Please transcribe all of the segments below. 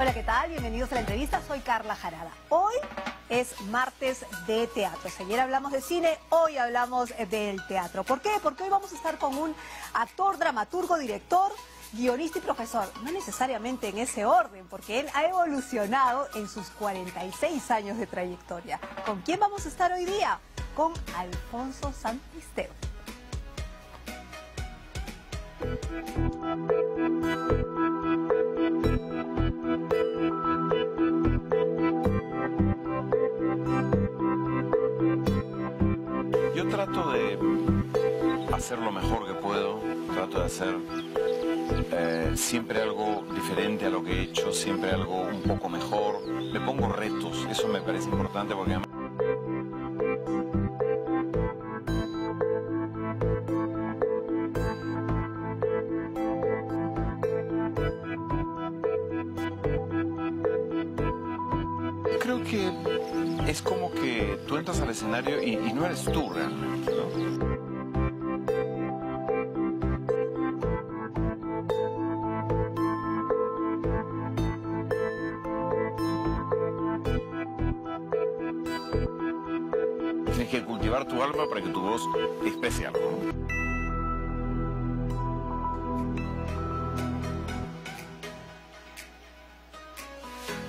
Hola, ¿qué tal? Bienvenidos a la entrevista. Soy Carla Jarada. Hoy es martes de teatro. Si ayer hablamos de cine, hoy hablamos del teatro. ¿Por qué? Porque hoy vamos a estar con un actor, dramaturgo, director, guionista y profesor. No necesariamente en ese orden, porque él ha evolucionado en sus 46 años de trayectoria. ¿Con quién vamos a estar hoy día? Con Alfonso Santisteban. Yo trato de hacer lo mejor que puedo, trato de hacer siempre algo diferente a lo que he hecho, siempre algo un poco mejor. Me pongo retos, eso me parece importante porque además... Creo que es como que tú entras al escenario y no eres tú realmente, ¿no? Tienes que cultivar tu alma para que tu voz exprese algo, ¿no?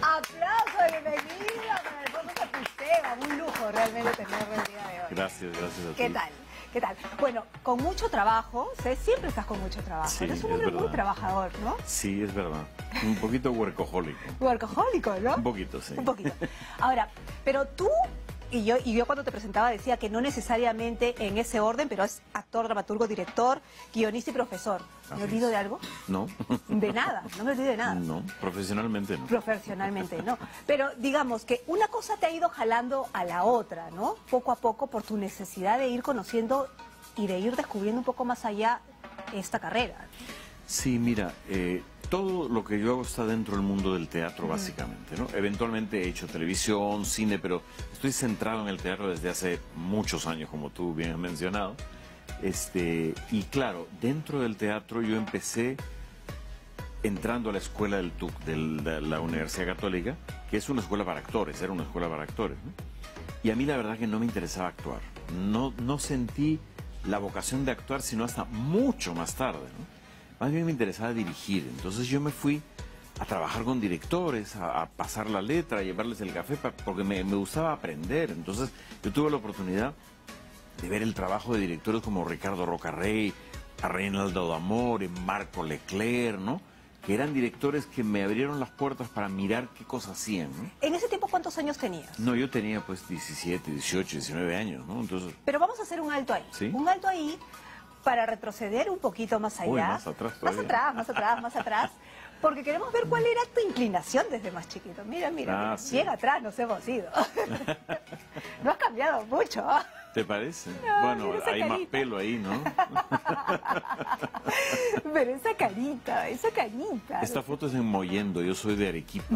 ¡Aplauso! ¡Bienvenida para Alfonso Santisteban! Un lujo realmente tenerlo el día de hoy. Gracias a ti. ¿Qué tal? ¿Qué tal? Bueno, con mucho trabajo, siempre estás con mucho trabajo. Sí, Eres un hombre muy trabajador, ¿no? Sí, es verdad. Un poquito workahólico. Workahólico, ¿no? Un poquito, sí. Un poquito. Ahora, pero tú... Y yo cuando te presentaba decía que no necesariamente en ese orden, pero es actor, dramaturgo, director, guionista y profesor. ¿Me olvido de algo? No. De nada, no me olvido de nada. No, profesionalmente no. Profesionalmente no. Pero digamos que una cosa te ha ido jalando a la otra, ¿no? Poco a poco por tu necesidad de ir conociendo y de ir descubriendo un poco más allá esta carrera. Sí, mira, todo lo que yo hago está dentro del mundo del teatro, básicamente, ¿no? Eventualmente he hecho televisión, cine, pero estoy centrado en el teatro desde hace muchos años, como tú bien has mencionado. Y claro, dentro del teatro yo empecé entrando a la escuela del TUC, de la Universidad Católica, que es una escuela para actores, era una escuela para actores, ¿no? Y a mí la verdad que no me interesaba actuar. No sentí la vocación de actuar sino hasta mucho más tarde, ¿no? Más bien me interesaba dirigir, entonces yo me fui a trabajar con directores, a pasar la letra, a llevarles el café, porque me gustaba aprender. Entonces yo tuve la oportunidad de ver el trabajo de directores como Ricardo Rocarrey, a Reinaldo D'Amore, Marco Leclerc, ¿no? Que eran directores que me abrieron las puertas para mirar qué cosas hacían, ¿no? ¿En ese tiempo cuántos años tenías? No, yo tenía pues 17, 18, 19 años, ¿no? Entonces... Pero vamos a hacer un alto ahí. ¿Sí? Un alto ahí para retroceder un poquito más allá. Uy, más atrás todavía. Más atrás. Porque queremos ver cuál era tu inclinación desde más chiquito. Mira, mira, Sí. bien atrás nos hemos ido. No has cambiado mucho. ¿Te parece? No, bueno, mira esa hay más carita. pelo ahí, ¿no? Pero esa carita, esa carita. Esta foto es en Mollendo, yo soy de Arequipa.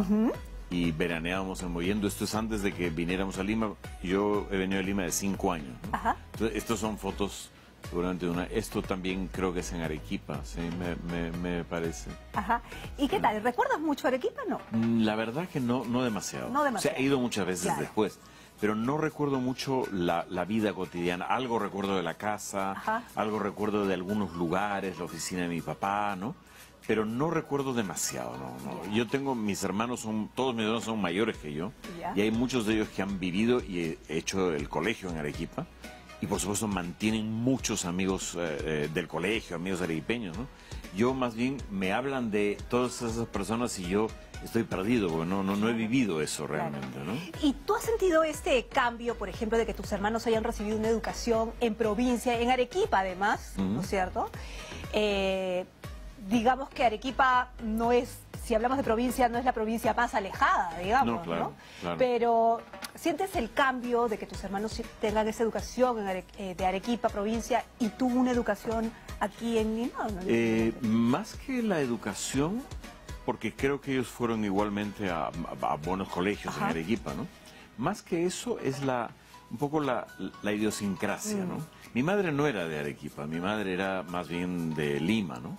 Y veraneábamos en Mollendo. Esto es antes de que viniéramos a Lima. Yo he venido a Lima de 5 años, ¿no? Ajá. Entonces, estos son fotos durante una... Esto también creo que es en Arequipa, sí, me parece. Ajá. ¿Y qué tal? ¿Recuerdas mucho Arequipa o no? La verdad que no demasiado. No demasiado. O sea, he ido muchas veces Claro. después. Pero no recuerdo mucho la vida cotidiana. Algo recuerdo de la casa, Ajá. algo recuerdo de algunos lugares, la oficina de mi papá, ¿no? Pero no recuerdo demasiado, ¿no? Yo tengo, mis hermanos todos mis hermanos son mayores que yo. Ya. Y hay muchos de ellos que han vivido y he hecho el colegio en Arequipa. Y por supuesto mantienen muchos amigos del colegio, amigos arequipeños, ¿no? Yo más bien me hablan de todas esas personas y yo estoy perdido, porque no he vivido eso realmente, ¿no? ¿Y tú has sentido este cambio, por ejemplo, de que tus hermanos hayan recibido una educación en provincia, en Arequipa además, ¿no es cierto? Digamos que Arequipa no es, si hablamos de provincia, no es la provincia más alejada, digamos, No, claro, claro. Pero ¿sientes el cambio de que tus hermanos tengan esa educación de Arequipa, provincia, y tú una educación aquí en Lima? ¿No? Más que la educación, porque creo que ellos fueron igualmente a buenos colegios en Arequipa, ¿no? Más que eso es un poco la idiosincrasia, ¿no? Mi madre no era de Arequipa, mi madre era más bien de Lima, ¿no?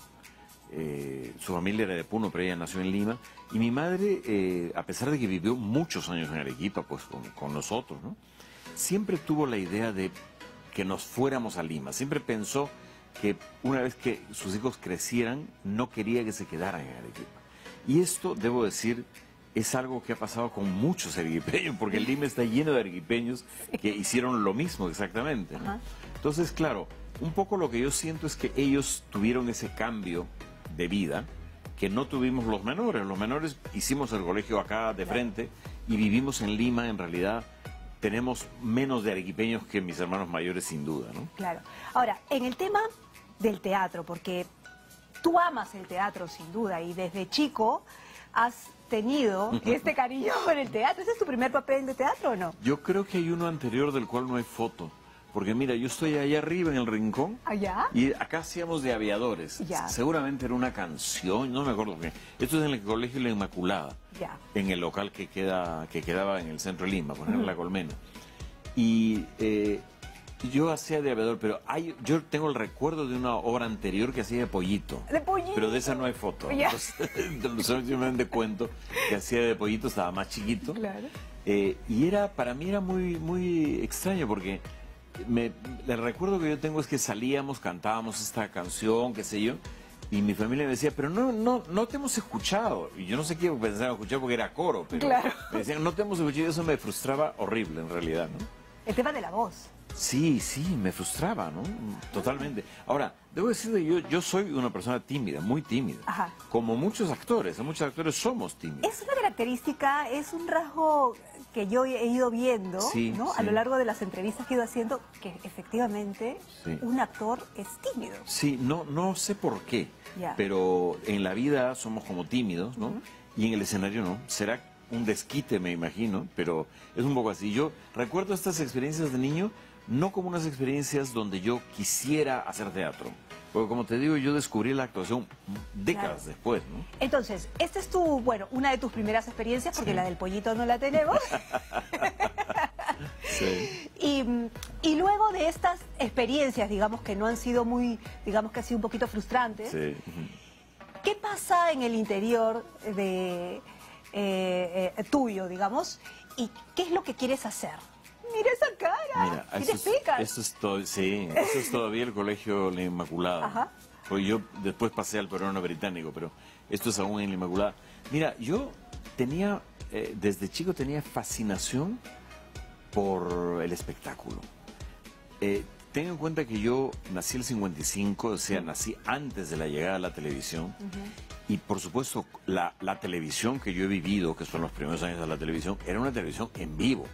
Su familia era de Puno, pero ella nació en Lima. Y mi madre, a pesar de que vivió muchos años en Arequipa, pues con nosotros, ¿no? Siempre tuvo la idea de que nos fuéramos a Lima. Siempre pensó que una vez que sus hijos crecieran, no quería que se quedaran en Arequipa. Y esto, debo decir, es algo que ha pasado con muchos arequipeños, porque Lima está lleno de arequipeños que hicieron lo mismo exactamente, ¿no? Entonces, claro, un poco lo que yo siento es que ellos tuvieron ese cambio de vida que no tuvimos los menores. Los menores hicimos el colegio acá de frente y vivimos en Lima. En realidad tenemos menos de arequipeños que mis hermanos mayores, sin duda, ¿no? Claro. Ahora, en el tema del teatro, porque tú amas el teatro sin duda y desde chico has tenido este cariño por el teatro. ¿Ese es tu primer papel de teatro o no? Yo creo que hay uno anterior del cual no hay foto. Porque mira, yo estoy allá arriba en el rincón. ¿Allá? Y acá hacíamos de aviadores. Ya. Seguramente era una canción, no me acuerdo qué. Esto es en el Colegio La Inmaculada. Ya. En el local que quedaba en el centro de Lima, poner La Colmena. Y yo hacía de aviador, pero yo tengo el recuerdo de una obra anterior que hacía de pollito. ¿De pollito? Pero de esa no hay foto. Ya. Entonces, simplemente cuento que hacía de pollito, estaba más chiquito. Claro. Y para mí era muy, muy extraño porque el recuerdo que yo tengo es que salíamos, cantábamos esta canción, qué sé yo, y mi familia me decía, pero no te hemos escuchado. Y yo no sé qué pensaba escuchar porque era coro, pero claro, me decían, no te hemos escuchado, y eso me frustraba horrible en realidad, ¿no? El tema de la voz. Sí, me frustraba, ¿no? Totalmente. Ahora, debo decir que yo soy una persona tímida, muy tímida. Ajá. Como muchos actores somos tímidos. Es una característica, es un rasgo que yo he ido viendo, Sí, ¿no? sí. A lo largo de las entrevistas que he ido haciendo, que efectivamente Sí. un actor es tímido. Sí, no sé por qué, Ya. pero en la vida somos como tímidos, ¿no? Y en el escenario no. Será un desquite, me imagino, pero es un poco así. Yo recuerdo estas experiencias de niño no como unas experiencias donde yo quisiera hacer teatro. Porque como te digo, yo descubrí la actuación décadas Claro. después, ¿no? Entonces, esta es una de tus primeras experiencias, porque Sí. la del pollito no la tenemos. Sí. Y luego de estas experiencias, digamos que no han sido digamos que ha sido un poquito frustrantes, Sí. ¿qué pasa en el interior de tuyo, digamos? ¿Y qué es lo que quieres hacer? Mira esa cara. Mira, ¿Tienes pecas? eso es todavía el Colegio La Inmaculada. Ajá. Porque yo después pasé al peruano británico, pero esto es aún en La Inmaculada. Mira, yo tenía, desde chico tenía fascinación por el espectáculo. Ten en cuenta que yo nací el 55, o sea, nací antes de la llegada a la televisión. Y por supuesto, la televisión que yo he vivido, que son los primeros años de la televisión, era una televisión en vivo.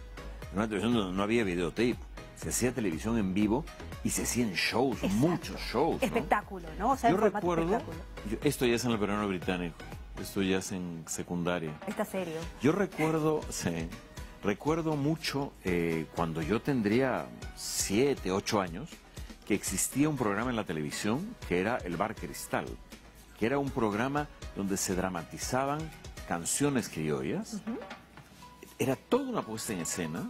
Era una televisión donde no había videotape. Se hacía televisión en vivo y se hacían shows, Exacto. muchos shows, ¿no? Espectáculo, ¿no? O sea, Yo en formato recuerdo, espectáculo. esto ya es en el peruano británico, esto ya es en secundaria. Está serio. Yo recuerdo mucho cuando yo tendría 7, 8 años, que existía un programa en la televisión que era El Bar Cristal, que era un programa donde se dramatizaban canciones criollas. Era toda una puesta en escena,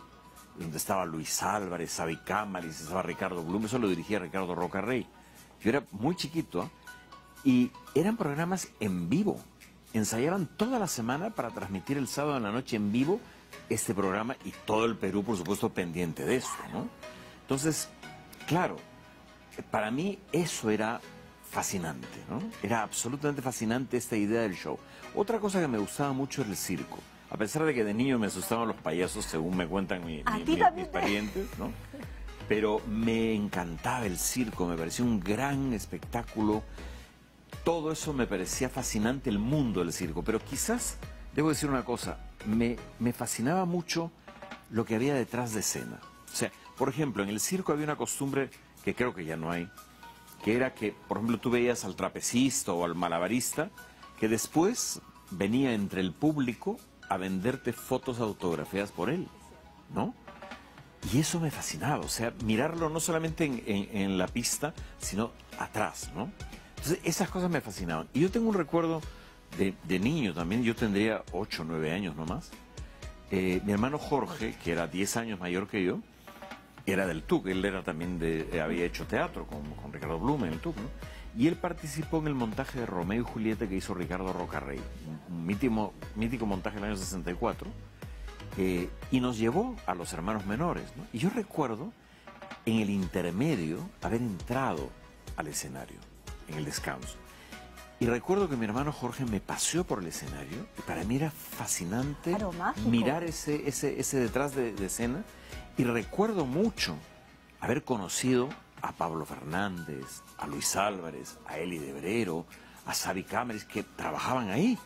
donde estaba Luis Álvarez, Sabi Cámaris, estaba Ricardo Blum, eso lo dirigía Ricardo Rocarrey. Yo era muy chiquito, y eran programas en vivo. Ensayaban toda la semana para transmitir el sábado en la noche en vivo este programa, y todo el Perú, por supuesto, pendiente de esto, ¿no? Entonces, claro, para mí eso era fascinante, ¿no? Era absolutamente fascinante esta idea del show. Otra cosa que me gustaba mucho era el circo. A pesar de que de niño me asustaban los payasos, según me cuentan mis parientes, ¿no? Pero me encantaba el circo, me parecía un gran espectáculo. Todo eso me parecía fascinante, el mundo del circo. Pero quizás, debo decir una cosa, me fascinaba mucho lo que había detrás de escena. O sea, por ejemplo, en el circo había una costumbre que creo que ya no hay, que era que, por ejemplo, tú veías al trapecista o al malabarista, que después venía entre el público a venderte fotos autografiadas por él, ¿no? Y eso me fascinaba, o sea, mirarlo no solamente en la pista, sino atrás, ¿no? Entonces, esas cosas me fascinaban. Y yo tengo un recuerdo de niño también, yo tendría 8 o 9 años nomás. Mi hermano Jorge, que era 10 años mayor que yo, era del TUC, él era también había hecho teatro con Ricardo Blum en el TUC, ¿no? Y él participó en el montaje de Romeo y Julieta que hizo Ricardo Rocarrey, un mítico montaje del año 64, y nos llevó a Los Hermanos Menores, ¿no? Y yo recuerdo en el intermedio haber entrado al escenario, en el descanso. Y recuerdo que mi hermano Jorge me paseó por el escenario y para mí era fascinante mirar ese detrás de escena. Y recuerdo mucho haber conocido a Pablo Fernández, a Luis Álvarez, a Eli de Brero, a Xavi Cámeres, que trabajaban ahí.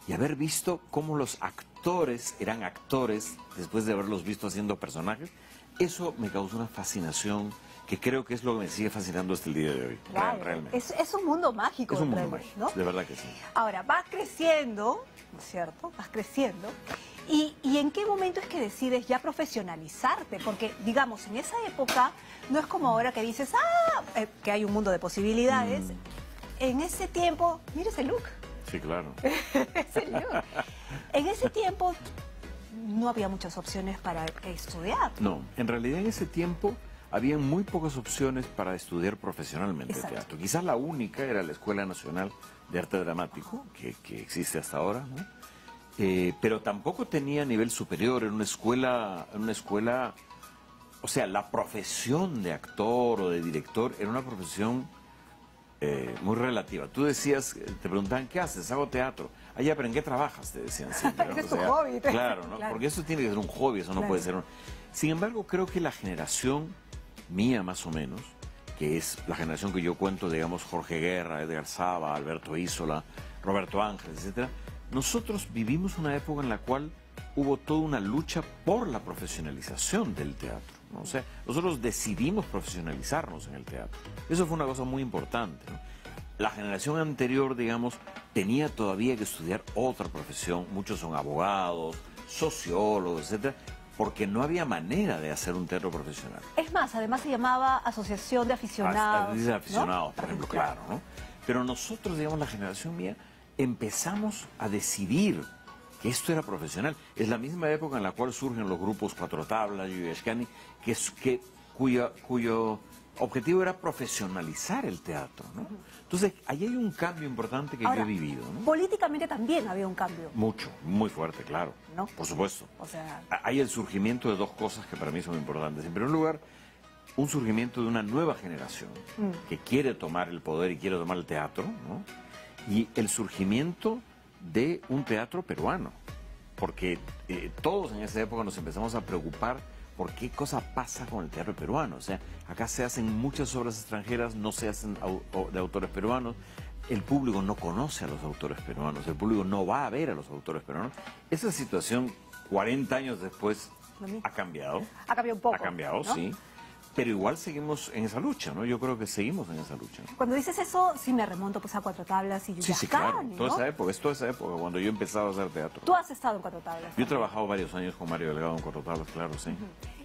Y haber visto cómo los actores eran actores después de haberlos visto haciendo personajes. Eso me causó una fascinación que creo que es lo que me sigue fascinando hasta el día de hoy, claro, realmente. Es un mundo mágico. Es un mundo mágico, ¿no? De verdad que sí. Ahora, vas creciendo, ¿no es cierto? Vas creciendo. ¿Y en qué momento es que decides ya profesionalizarte? Porque, digamos, en esa época no es como ahora que dices, que hay un mundo de posibilidades. En ese tiempo, mira ese look. Sí, claro. Ese look. En ese tiempo no había muchas opciones para estudiar. No, en realidad en ese tiempo había muy pocas opciones para estudiar profesionalmente teatro. Quizás la única era la Escuela Nacional de Arte Dramático, que existe hasta ahora, ¿no? Pero tampoco tenía nivel superior, era una escuela, o sea, la profesión de actor o de director era una profesión muy relativa. Tú decías, te preguntaban, ¿qué haces? Hago teatro. Ah, ya, pero ¿en qué trabajas? Te decían siempre, ¿no? Es tu hobby. Claro, ¿no? Claro. Porque eso tiene que ser un hobby, eso no puede ser un... Sin embargo, creo que la generación mía, más o menos, que es la generación que yo cuento, digamos, Jorge Guerra, Edgar Saba, Alberto Isola, Roberto Ángeles, etcétera, nosotros vivimos una época en la cual hubo toda una lucha por la profesionalización del teatro, ¿no? O sea, nosotros decidimos profesionalizarnos en el teatro. Eso fue una cosa muy importante, ¿no? La generación anterior, digamos, tenía todavía que estudiar otra profesión. Muchos son abogados, sociólogos, etcétera, porque no había manera de hacer un teatro profesional. Es más, además se llamaba Asociación de Aficionados. De aficionados, ¿no? Por ejemplo, claro, ¿no? Pero nosotros, digamos, la generación mía, empezamos a decidir que esto era profesional. Es la misma época en la cual surgen los grupos Cuatro Tablas, Yuyashkani, cuyo objetivo era profesionalizar el teatro, ¿no? Entonces, ahí hay un cambio importante que yo he vivido, ¿no? Políticamente también había un cambio. Mucho, muy fuerte, claro, ¿no? Por supuesto. O sea... Hay el surgimiento de dos cosas que para mí son importantes. En primer lugar, un surgimiento de una nueva generación que quiere tomar el poder y quiere tomar el teatro, ¿no? Y el surgimiento de un teatro peruano, porque todos en esa época nos empezamos a preocupar por qué cosa pasa con el teatro peruano. O sea, acá se hacen muchas obras extranjeras, no se hacen de autores peruanos, el público no conoce a los autores peruanos, el público no va a ver a los autores peruanos. Esa situación, 40 años después, ha cambiado. Ha cambiado un poco. Ha cambiado, ¿no? Sí. Pero igual seguimos en esa lucha, ¿no? Yo creo que seguimos en esa lucha. Cuando dices eso, sí me remonto pues a Cuatro Tablas y Yuyashkani, Sí, claro. ¿no? Toda esa época, es toda esa época, cuando yo empezaba a hacer teatro. Tú has estado en Cuatro Tablas. Yo he trabajado varios años con Mario Delgado en Cuatro Tablas, claro, sí.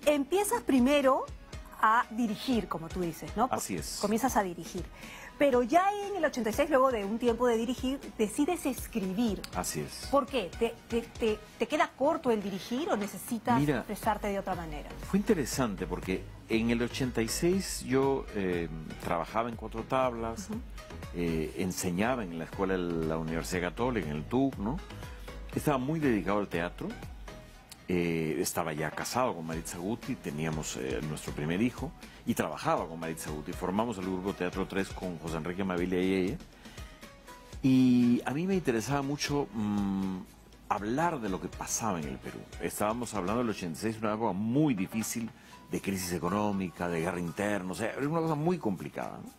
Empiezas primero a dirigir, como tú dices, ¿no? Así es. Comienzas a dirigir. Pero ya en el 86, luego de un tiempo de dirigir, decides escribir. Así es. ¿Por qué? ¿Te queda corto el dirigir o necesitas expresarte de otra manera? Fue interesante porque en el 86 yo trabajaba en Cuatro Tablas, enseñaba en la escuela de la Universidad Católica, en el TUC, ¿no? Estaba muy dedicado al teatro. Estaba ya casado con Maritza Guti, teníamos nuestro primer hijo y trabajaba con Maritza Guti. Formamos el grupo Teatro 3 con José Enrique Mavilla y ella. Y a mí me interesaba mucho hablar de lo que pasaba en el Perú. Estábamos hablando del 86, una época muy difícil de crisis económica, de guerra interna, o sea, era una cosa muy complicada, ¿no?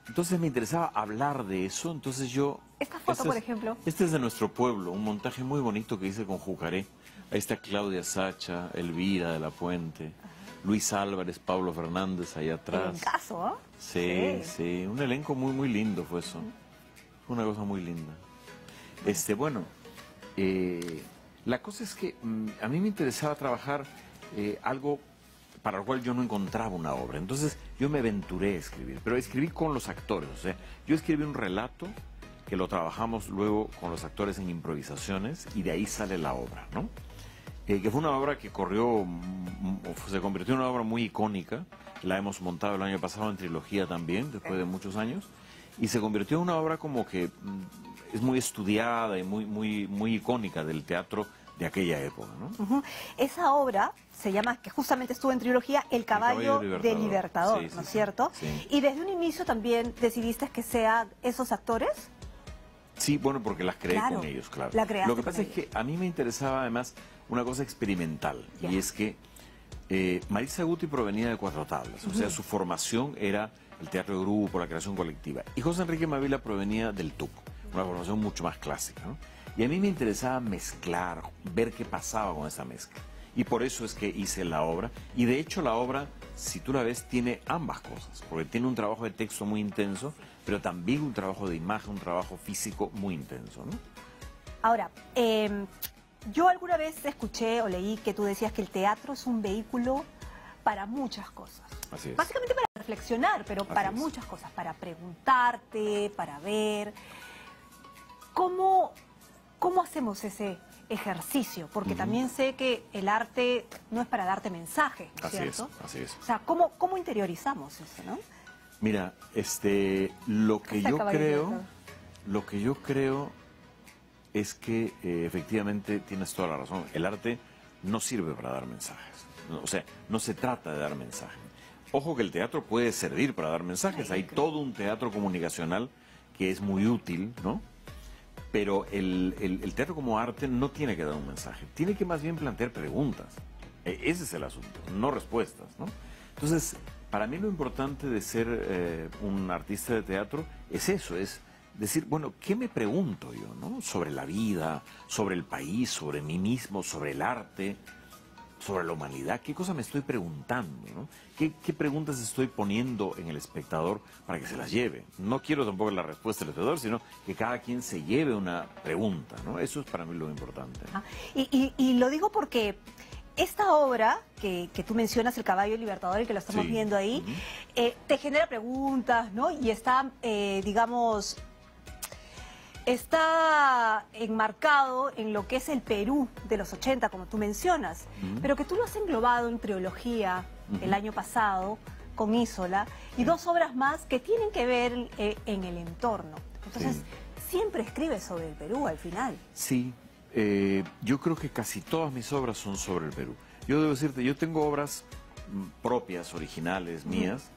Entonces me interesaba hablar de eso, entonces yo... Esta foto, por ejemplo. Este es de nuestro pueblo, un montaje muy bonito que hice con Jucaré. Ahí está Claudia Sacha, Elvira de la Puente, Luis Álvarez, Pablo Fernández allá atrás. Un caso, ¿eh? Sí, un elenco muy, muy lindo fue eso. Fue una cosa muy linda. Bueno, la cosa es que a mí me interesaba trabajar algo para lo cual yo no encontraba una obra. Entonces yo me aventuré a escribir, pero escribí con los actores. O sea, yo escribí un relato que lo trabajamos luego con los actores en improvisaciones y de ahí sale la obra, ¿no? Que fue una obra que se convirtió en una obra muy icónica. La hemos montado el año pasado en trilogía también, después de muchos años. y se convirtió en una obra como que es muy estudiada y muy icónica del teatro de aquella época, ¿no? Esa obra se llama, que justamente estuvo en trilogía, El caballo del Libertador, sí, sí, ¿no es sí, cierto? sí. Y desde un inicio también decidiste que sean esos actores. Sí, bueno, porque las creé Claro, con ellos, claro. la creaste Lo que con pasa es que a mí me interesaba además una cosa experimental, Ya. y es que Marisa Guti provenía de Cuatro Tablas, o sea, su formación era el teatro de grupo, la creación colectiva, y José Enrique Mavila provenía del TUC, una formación mucho más clásica, ¿no? Y a mí me interesaba mezclar, ver qué pasaba con esa mezcla. Y por eso es que hice la obra. Y de hecho la obra, si tú la ves, tiene ambas cosas. Porque tiene un trabajo de texto muy intenso, pero también un trabajo de imagen, un trabajo físico muy intenso, ¿no? Ahora, yo alguna vez escuché o leí que tú decías que el teatro es un vehículo para muchas cosas. Así es. Básicamente para reflexionar, pero para es. muchas cosas. Para preguntarte, para ver. ¿Cómo hacemos ese ejercicio? Porque también sé que el arte no es para darte mensaje, ¿cierto? Así es. O sea, ¿cómo interiorizamos eso, no? Mira, lo que yo creo es que efectivamente tienes toda la razón. El arte no sirve para dar mensajes. O sea, no se trata de dar mensajes. Ojo que el teatro puede servir para dar mensajes. Hay todo un teatro comunicacional que es muy útil, ¿no? Pero el teatro como arte no tiene que dar un mensaje, tiene que más bien plantear preguntas. Ese es el asunto, no respuestas, ¿no? Entonces, para mí lo importante de ser un artista de teatro es eso, es decir, bueno, ¿qué me pregunto yo, no? Sobre la vida, sobre el país, sobre mí mismo, sobre el arte, sobre la humanidad, ¿qué cosa me estoy preguntando, ¿no? ¿Qué preguntas estoy poniendo en el espectador para que se las lleve? No quiero tampoco la respuesta del espectador, sino que cada quien se lleve una pregunta, ¿no? Eso es para mí lo importante. Y lo digo porque esta obra que tú mencionas, El caballo libertador, y que lo estamos viendo ahí, te genera preguntas, ¿no? Y está, digamos, está enmarcado en lo que es el Perú de los 80, como tú mencionas, pero que tú lo has englobado en trilogía el año pasado con Isola y dos obras más que tienen que ver en el entorno. Entonces, siempre escribes sobre el Perú al final. Sí, yo creo que casi todas mis obras son sobre el Perú. Yo debo decirte, yo tengo obras propias, originales, mías,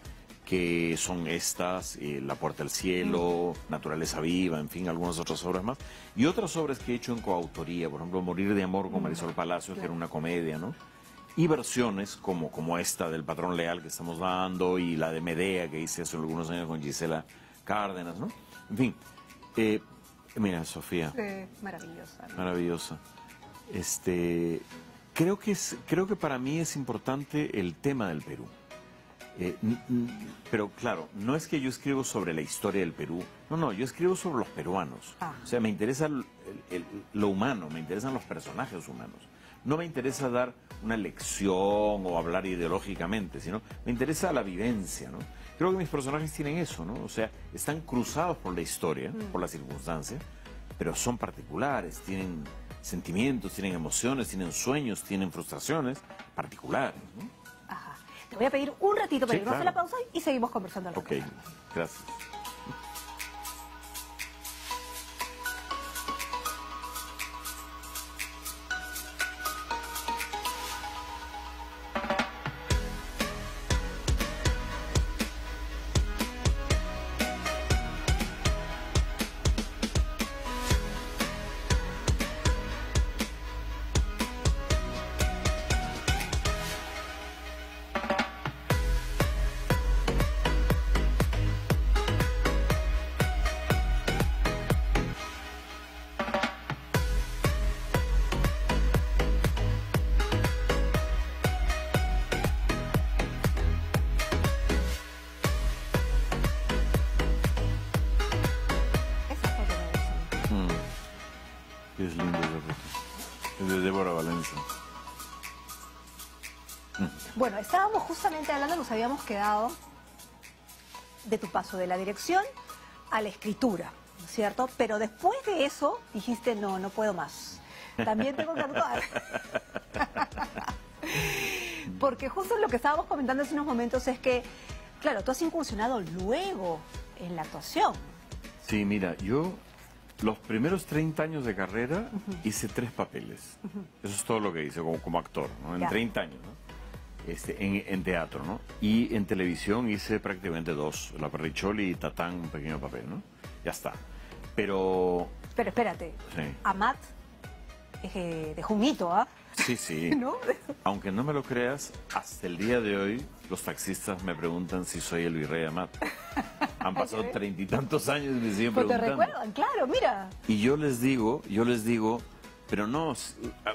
que son estas, La Puerta al Cielo, Naturaleza Viva, en fin, algunas otras obras más. Y otras obras que he hecho en coautoría, por ejemplo, Morir de Amor con Marisol Palacios, que era una comedia, ¿no? Y versiones como esta del Patrón Leal que estamos dando, y la de Medea que hice hace algunos años con Gisela Cárdenas, ¿no? En fin, mira, Sofía. Maravillosa, ¿no? Maravillosa. Creo que para mí es importante el tema del Perú. Pero claro, no es que yo escribo sobre la historia del Perú, no, yo escribo sobre los peruanos. O sea, me interesa lo humano, me interesan los personajes humanos. No me interesa dar una lección o hablar ideológicamente, sino me interesa la vivencia, ¿no? Creo que mis personajes tienen eso, ¿no? O sea, están cruzados por la historia, por las circunstancias, pero son particulares, tienen sentimientos, tienen emociones, tienen sueños, tienen frustraciones particulares, ¿no? Ajá. Te voy a pedir un ratito para irnos a la pausa y seguimos conversando al Ok, gracias. Es lindo esa foto. Es de Débora Valencia. Bueno, estábamos justamente hablando, nos habíamos quedado de tu paso de la dirección a la escritura, ¿no es cierto? Pero después de eso dijiste, no puedo más. También tengo que actuar. Porque justo lo que estábamos comentando hace unos momentos es que, claro, tú has incursionado luego en la actuación. Sí, mira, yo los primeros 30 años de carrera hice 3 papeles. Eso es todo lo que hice como actor, ¿no? En 30 años, ¿no? En teatro, ¿no? Y en televisión hice prácticamente 2, La Perricholi y Tatán, un pequeño papel, ¿no? Ya está. Pero espérate, sí. Amat dejó un hito, ¿ah? Sí, sí. ¿No? Aunque no me lo creas, hasta el día de hoy los taxistas me preguntan si soy el virrey Amat. Han pasado 30 y tantos años y me siguen Pues te preguntando. recuerdan, claro, mira. Y yo les digo, pero no,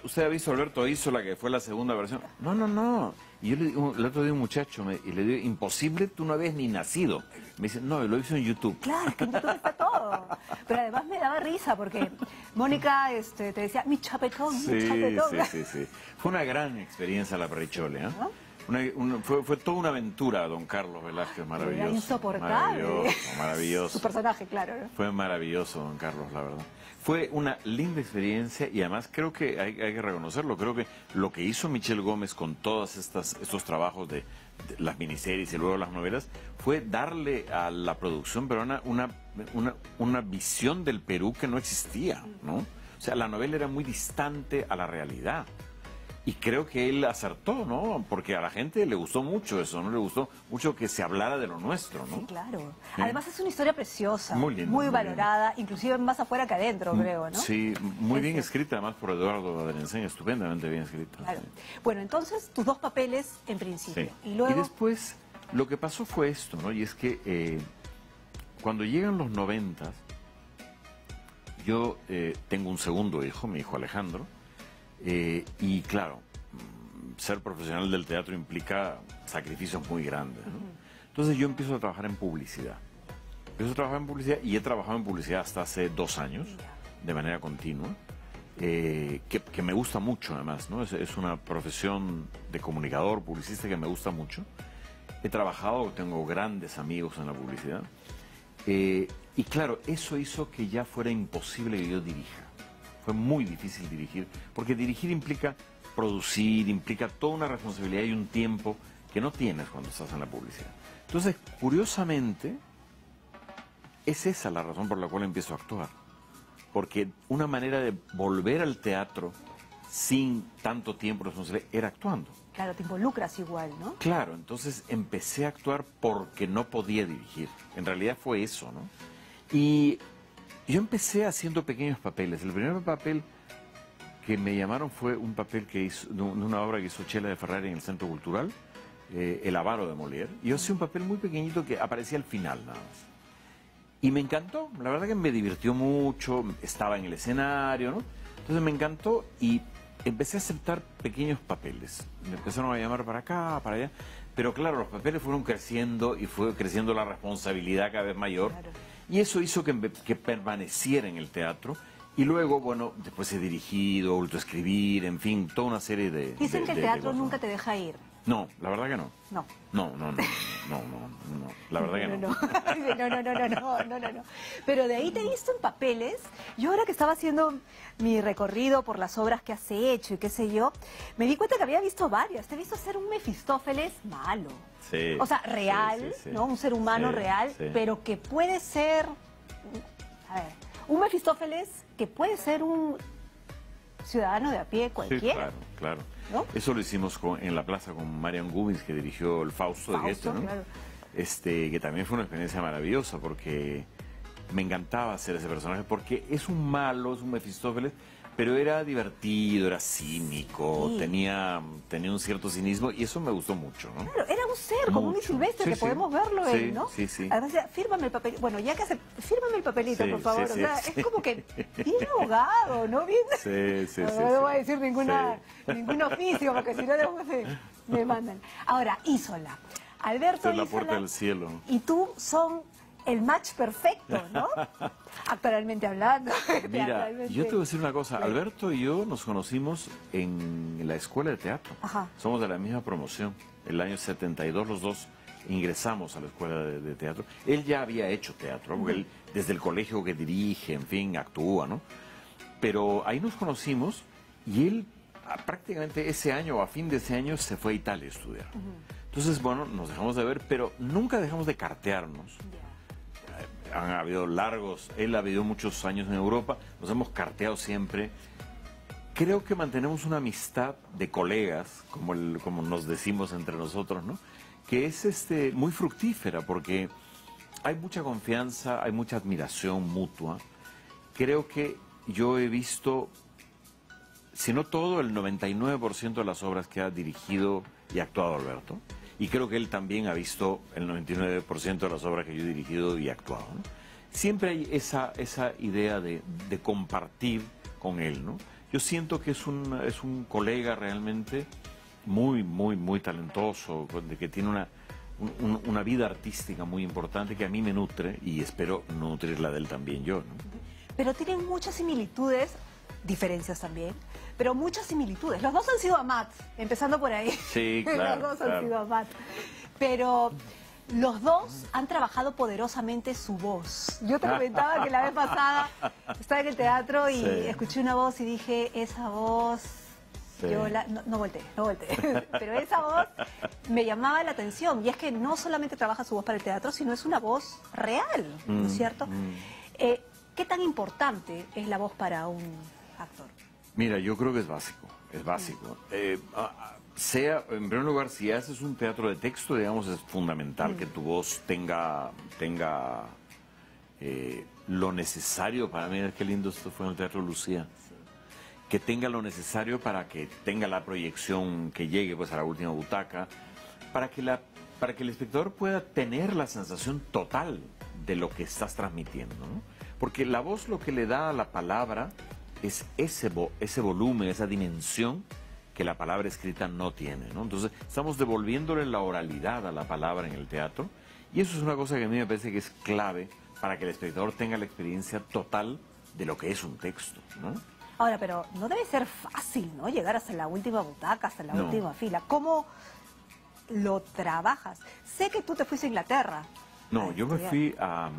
¿usted ha visto a Alberto Isola, que fue la segunda versión? No, no, no. Y yo le digo, el otro día un muchacho, y le digo, imposible, tú no habías ni nacido. Me dice, no, lo hizo en YouTube. Claro, es que en YouTube está todo. Pero además me daba risa porque Mónica te decía, mi chapetón, mi Sí, chapetón. sí. Fue una gran experiencia la Perrichole, ¿eh? ¿No? Fue toda una aventura, don Carlos Velázquez, maravilloso. Era insoportable. Maravilloso. Su personaje, claro, ¿no? Fue maravilloso, don Carlos, la verdad. Fue una linda experiencia y además creo que hay que reconocerlo. Creo que lo que hizo Michelle Gómez con todos estos trabajos de las miniseries y luego las novelas fue darle a la producción peruana una visión del Perú que no existía, ¿no? O sea, la novela era muy distante a la realidad. Y creo que él acertó, ¿no? Porque a la gente le gustó mucho eso, ¿no? Le gustó mucho que se hablara de lo nuestro, ¿no? Sí, claro. Además es una historia preciosa, muy linda, muy muy valorada, linda. Inclusive más afuera que adentro, creo, ¿no? Sí, muy bien escrita, además por Eduardo Adriancén, estupendamente bien escrita. Claro. Sí. Bueno, entonces tus 2 papeles en principio. Sí. Y luego... Y después, lo que pasó fue esto, ¿no? Y es que cuando llegan los 90, yo tengo un segundo hijo, mi hijo Alejandro, y claro, ser profesional del teatro implica sacrificios muy grandes, ¿no? Entonces yo empiezo a trabajar en publicidad. Empiezo a trabajar en publicidad y he trabajado en publicidad hasta hace 2 años, de manera continua, que me gusta mucho además, ¿no? Es una profesión de comunicador, publicista que me gusta mucho. He trabajado, tengo grandes amigos en la publicidad. Y claro, eso hizo que ya fuera imposible que yo dirija. Fue muy difícil dirigir, porque dirigir implica producir, implica toda una responsabilidad y un tiempo que no tienes cuando estás en la publicidad. Entonces, curiosamente, es esa la razón por la cual empiezo a actuar. Porque una manera de volver al teatro sin tanto tiempo de responsabilidad era actuando. Claro, te involucras igual, ¿no? Claro, entonces empecé a actuar porque no podía dirigir. En realidad fue eso, ¿no? Y yo empecé haciendo pequeños papeles. El primer papel que me llamaron fue un papel que hizo, de una obra que hizo Chela de Ferrari en el Centro Cultural, El Avaro de Molière. Y yo hice un papel muy pequeñito que aparecía al final nada más. Y me encantó, la verdad que me divirtió mucho, estaba en el escenario, ¿no? Entonces me encantó y empecé a aceptar pequeños papeles. Me empezaron a llamar para acá, para allá. Pero claro, los papeles fueron creciendo y fue creciendo la responsabilidad cada vez mayor. Claro. Y eso hizo que permaneciera en el teatro. Y luego, bueno, después he dirigido, vuelto a escribir, en fin, toda una serie de... Dicen que el teatro nunca te deja ir. No, la verdad que no. No. No, la verdad que No. Pero de ahí te he visto en papeles. Yo ahora que estaba haciendo mi recorrido por las obras que has hecho y qué sé yo, me di cuenta que había visto varias. Te he visto ser un Mefistófeles malo. Sí. O sea, real, sí. ¿no? Un ser humano real, sí. pero que puede ser... A ver, un Mefistófeles que puede ser un ciudadano de a pie cualquiera. Sí, claro. ¿No? Eso lo hicimos en la plaza con Marian Gubins, que dirigió el Fausto de Goethe, ¿no? Claro. Que también fue una experiencia maravillosa, porque me encantaba hacer ese personaje, porque es un malo, es un Mefistófeles, pero era divertido, era cínico, Sí. tenía un cierto cinismo, y eso me gustó mucho, ¿no? Claro, era un ser, como un Mucho. Silvestre, Sí, que sí. podemos verlo Sí, él, ¿no? sí. Además decía, fírmame el papel. Bueno, ya que fírmame el papelito, Sí, por favor. sí, O sea, sí. es como que bien abogado, ¿no? Bien... Sí. No voy a decir ningún oficio, porque si no después me mandan. Ahora, Isola. Alberto Esta es la Isola puerta del cielo. y tú son el match perfecto, ¿no? Actualmente hablando. Mira, teatralmente. yo te voy a decir una cosa. Alberto y yo nos conocimos en la escuela de teatro. Ajá. Somos de la misma promoción. El año 72 los dos ingresamos a la escuela de teatro. Él ya había hecho teatro, porque él desde el colegio que dirige, en fin, actúa, ¿no? Pero ahí nos conocimos y él prácticamente ese año o a fin de ese año se fue a Italia a estudiar. Entonces, bueno, nos dejamos de ver, pero nunca dejamos de cartearnos. han habido largos, él ha vivido muchos años en Europa, nos hemos carteado siempre. Creo que mantenemos una amistad de colegas, como nos decimos entre nosotros, ¿no? Que es muy fructífera, porque hay mucha confianza, hay mucha admiración mutua. Creo que yo he visto, si no todo, el 99% de las obras que ha dirigido y actuado Alberto. Y creo que él también ha visto el 99% de las obras que yo he dirigido y actuado, ¿no? Siempre hay esa idea de compartir con él, ¿no? Yo siento que es un colega realmente muy talentoso, de que tiene una vida artística muy importante que a mí me nutre y espero nutrirla de él también yo, ¿no? Pero tienen muchas similitudes, diferencias también, pero muchas similitudes. Los dos han sido amats, empezando por ahí. Sí, claro. Los dos han sido amats. Pero los dos han trabajado poderosamente su voz. Yo te comentaba que la vez pasada estaba en el teatro y escuché una voz y dije, esa voz... Sí. Yo no volteé. Pero esa voz me llamaba la atención. Y es que no solamente trabaja su voz para el teatro, sino es una voz real, ¿no es cierto? ¿Qué tan importante es la voz para un actor? Mira, yo creo que es básico, en primer lugar, si haces un teatro de texto, digamos, es fundamental que tu voz tenga lo necesario. Para mí, qué lindo esto fue en el Teatro Lucía. Sí. Que tenga lo necesario para que tenga la proyección que llegue pues a la última butaca, para que el espectador pueda tener la sensación total de lo que estás transmitiendo, ¿no? Porque la voz lo que le da a la palabra es ese volumen, esa dimensión que la palabra escrita no tiene, ¿no? Entonces, estamos devolviéndole la oralidad a la palabra en el teatro, y eso es una cosa que a mí me parece que es clave para que el espectador tenga la experiencia total de lo que es un texto, ¿no? Ahora, pero no debe ser fácil, ¿no? Llegar hasta la última butaca, hasta la última fila. ¿Cómo lo trabajas? Sé que tú te fuiste a Inglaterra. No, yo me fui a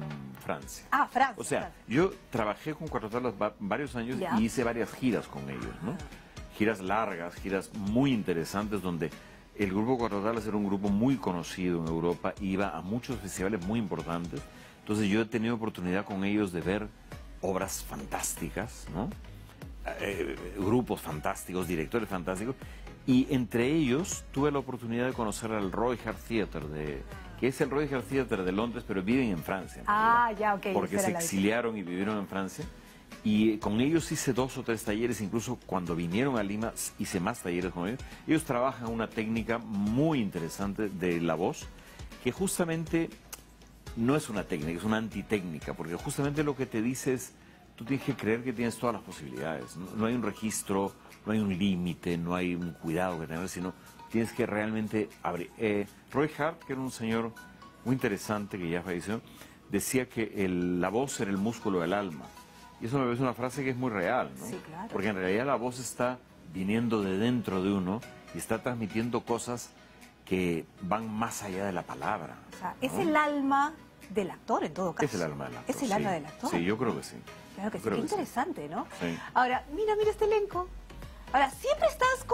Francia. Ah, Francia. O sea, yo trabajé con Cuatro Tablas varios años y hice varias giras con ellos, ¿no? Giras largas, giras muy interesantes, donde el grupo Cuatro Tablas era un grupo muy conocido en Europa, iba a muchos festivales muy importantes. Entonces yo he tenido oportunidad con ellos de ver obras fantásticas, ¿no? Grupos fantásticos, directores fantásticos, y entre ellos tuve la oportunidad de conocer al Roy Hart Theatre, que es el Roy Hart Theatre de Londres, pero viven en Francia. Ya, ok. Porque se exiliaron y vivieron en Francia. Y con ellos hice 2 o 3 talleres, incluso cuando vinieron a Lima hice más talleres con ellos. Ellos trabajan una técnica muy interesante de la voz, que justamente no es una técnica, es una antitécnica, porque justamente lo que te dice es, tú tienes que creer que tienes todas las posibilidades. No hay un registro, no hay un límite, no hay un cuidado que tener, sino tienes que realmente abrir. Roy Hart, que era un señor muy interesante que ya falleció, decía que la voz era el músculo del alma. Y eso me parece una frase que es muy real, ¿no? Sí, claro. Porque en realidad la voz está viniendo de dentro de uno y está transmitiendo cosas que van más allá de la palabra. O sea, es el alma del actor en todo caso. Es el alma del actor. Es el alma del actor. Sí, yo creo que sí. Claro que sí, qué interesante, ¿no? Sí. Ahora, mira este elenco. Ahora, siempre estás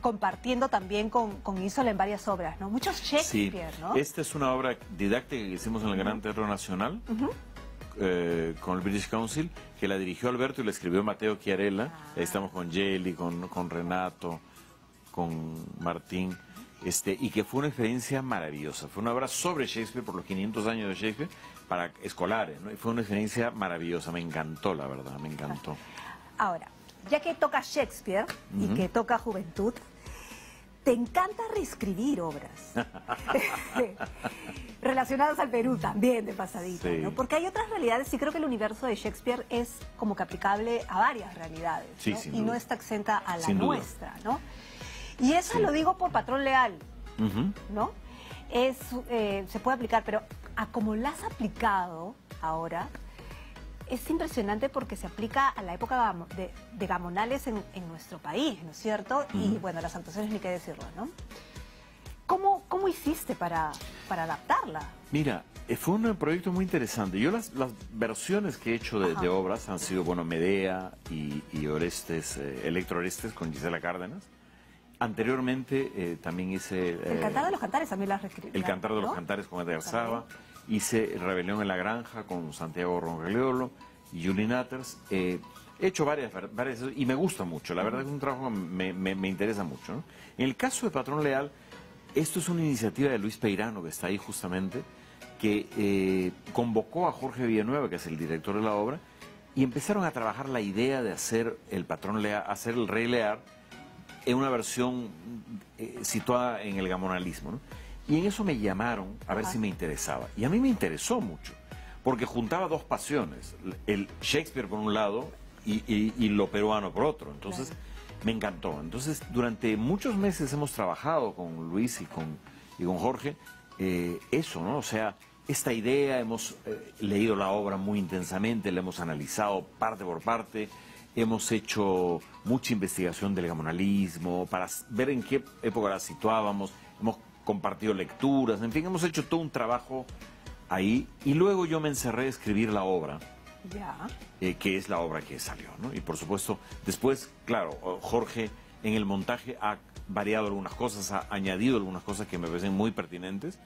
compartiendo también con Isola en varias obras, ¿no? Muchos Shakespeare, sí. ¿no? Esta es una obra didáctica que hicimos en el Gran Teatro Nacional, con el British Council, que la dirigió Alberto y la escribió Mateo Chiarella. Ahí estamos con Yeli, con Renato, con Martín, y que fue una experiencia maravillosa. Fue una obra sobre Shakespeare, por los 500 años de Shakespeare, para escolares, ¿no? Y fue una experiencia maravillosa, me encantó, la verdad, me encantó. Ahora, ya que toca Shakespeare y que toca juventud, te encanta reescribir obras relacionadas al Perú también, de pasadita, sí, ¿no? Porque hay otras realidades y creo que el universo de Shakespeare es como que aplicable a varias realidades, sí, ¿no? Sin y duda. no está exenta a la Sin duda. nuestra, ¿no? Y eso lo digo por patrón leal, ¿no? Se puede aplicar, pero a como la has aplicado ahora, es impresionante porque se aplica a la época de Gamonales en nuestro país, ¿no es cierto? Y bueno, las actuaciones ni qué decirlo, ¿no? ¿Cómo hiciste para adaptarla? Mira, fue un proyecto muy interesante. Yo las versiones que he hecho de obras han sido, bueno, Medea y Orestes, Electro Orestes con Gisela Cárdenas. Anteriormente también hice... El Cantar de los Cantares también lo has reescrito. El Cantar de los Cantares con Edgar Saba. hice Rebelión en la Granja con Santiago Roncagliolo y Julie Natters. He hecho varias y me gusta mucho, la verdad es que es un trabajo que me interesa mucho, ¿no? En el caso de Patrón Leal, esto es una iniciativa de Luis Peirano, que está ahí justamente, que convocó a Jorge Villanueva, que es el director de la obra, y empezaron a trabajar la idea de hacer el Patrón Leal, hacer el Rey Lear en una versión situada en el gamonalismo, ¿no? Y en eso me llamaron a ver si me interesaba. Y a mí me interesó mucho, porque juntaba dos pasiones, el Shakespeare por un lado y lo peruano por otro. Entonces, me encantó. Entonces, durante muchos meses hemos trabajado con Luis y con Jorge eso, ¿no? O sea, esta idea, hemos leído la obra muy intensamente, la hemos analizado parte por parte, hemos hecho mucha investigación del gamonalismo para ver en qué época la situábamos, hemos compartido lecturas, en fin, hemos hecho todo un trabajo ahí, y luego yo me encerré a escribir la obra. Ya. Que es la obra que salió, ¿no? Y por supuesto, después, claro, Jorge en el montaje ha variado algunas cosas, ha añadido algunas cosas que me parecen muy pertinentes,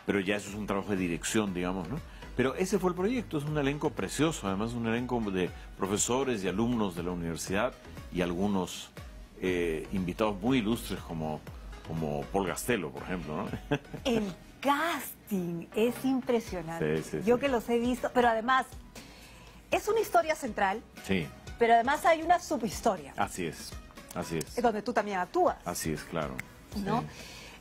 pero ya eso es un trabajo de dirección, digamos, ¿no? Pero ese fue el proyecto, es un elenco precioso, además un elenco de profesores y alumnos de la universidad y algunos invitados muy ilustres como Paul Gastelo, por ejemplo, ¿no? El casting es impresionante. Sí, sí, Yo sí. que los he visto, pero además es una historia central, Sí, pero además hay una subhistoria, así es, donde tú también actúas, así es, claro. ¿no?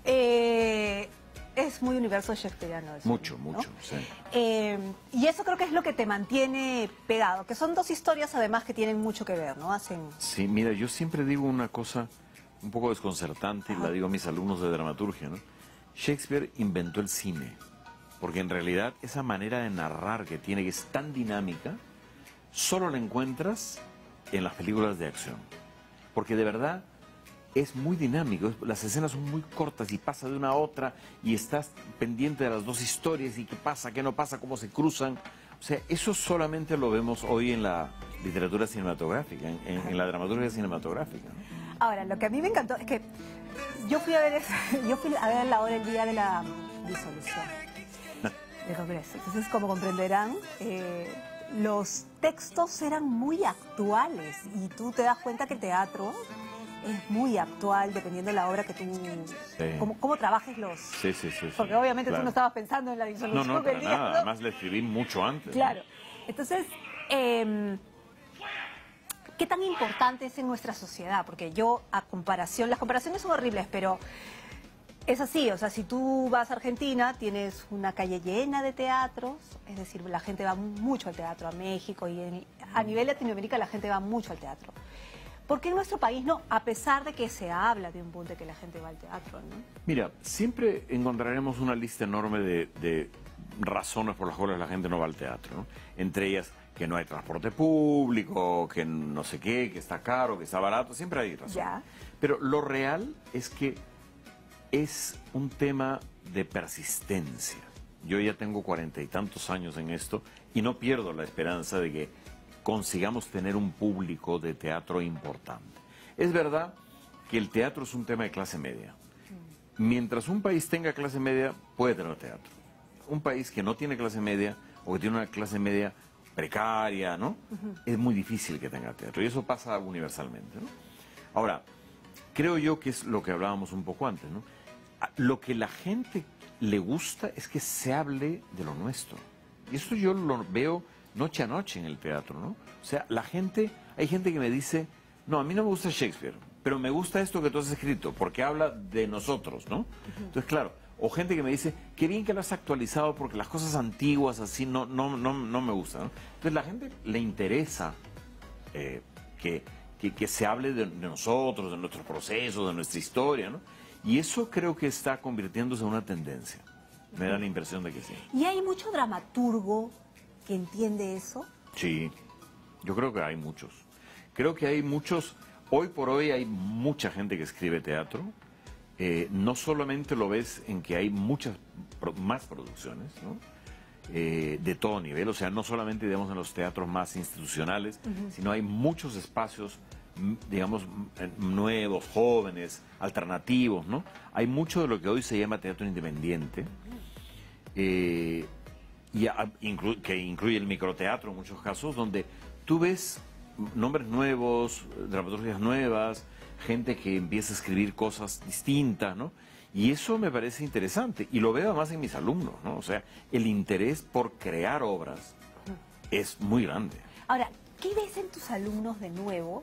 Sí. Es muy universo shakespeariano eso, Mucho, ¿no? mucho, sí. Y eso creo que es lo que te mantiene pegado, que son dos historias además que tienen mucho que ver, ¿no? Sí, mira, yo siempre digo una cosa un poco desconcertante, y la digo a mis alumnos de dramaturgia, ¿no? Shakespeare inventó el cine, porque en realidad esa manera de narrar que tiene, que es tan dinámica, solo la encuentras en las películas de acción. Porque de verdad es muy dinámico, las escenas son muy cortas y pasa de una a otra y estás pendiente de las dos historias y qué pasa, qué no pasa, cómo se cruzan. O sea, eso solamente lo vemos hoy en la literatura cinematográfica, en la dramaturgia cinematográfica, ¿no? Ahora, lo que a mí me encantó es que yo fui a ver la obra el día de la disolución del Congreso. Entonces, como comprenderán, los textos eran muy actuales y tú te das cuenta que el teatro es muy actual dependiendo de la obra que tú... Sí. Cómo trabajes los... Sí. Porque obviamente claro. tú no estabas pensando en la disolución No, para del día, nada. ¿no? Además le escribí mucho antes. Claro. Entonces, ¿qué tan importante es en nuestra sociedad? Porque las comparaciones son horribles, pero es así. O sea, si tú vas a Argentina, tienes una calle llena de teatros, es decir, la gente va mucho al teatro, a México, y a nivel Latinoamérica la gente va mucho al teatro. ¿Por qué en nuestro país no? A pesar de que se habla de un boom de que la gente va al teatro, ¿no? Mira, siempre encontraremos una lista enorme de razones por las cuales la gente no va al teatro, ¿no? Entre ellas que no hay transporte público, que no sé qué, que está caro, que está barato, siempre hay razones. Ya. Pero lo real es que es un tema de persistencia. Yo ya tengo 40 y tantos años en esto y no pierdo la esperanza de que consigamos tener un público de teatro importante. Es verdad que el teatro es un tema de clase media. Mientras un país tenga clase media, puede tener teatro. Un país que no tiene clase media o que tiene una clase media precaria, ¿no? Es muy difícil que tenga teatro y eso pasa universalmente, ¿no? Ahora, creo yo que es lo que hablábamos un poco antes, ¿no? Lo que la gente le gusta es que se hable de lo nuestro. Y eso yo lo veo noche a noche en el teatro, ¿no? O sea, hay gente que me dice, no, a mí no me gusta Shakespeare, pero me gusta esto que tú has escrito, porque habla de nosotros, ¿no? Entonces, claro, o gente que me dice, qué bien que lo has actualizado, porque las cosas antiguas así no me gustan, ¿no? Entonces, la gente le interesa que se hable de nosotros, de nuestros procesos, de nuestra historia, ¿no? Y eso creo que está convirtiéndose en una tendencia. Me da la impresión de que sí. ¿Y hay mucho dramaturgo que entiende eso? Sí, yo creo que hay muchos. Creo que hay muchos, hoy por hoy hay mucha gente que escribe teatro. No solamente lo ves en que hay muchas más producciones, ¿no? De todo nivel, o sea, no solamente digamos en los teatros más institucionales, sino hay muchos espacios, digamos, nuevos, jóvenes, alternativos, ¿no? Hay mucho de lo que hoy se llama teatro independiente. que incluye el microteatro en muchos casos, donde tú ves nombres nuevos, dramaturgias nuevas, gente que empieza a escribir cosas distintas, ¿no? Y eso me parece interesante, y lo veo además en mis alumnos, ¿no? O sea, el interés por crear obras es muy grande. Ahora, ¿qué ves en tus alumnos de nuevo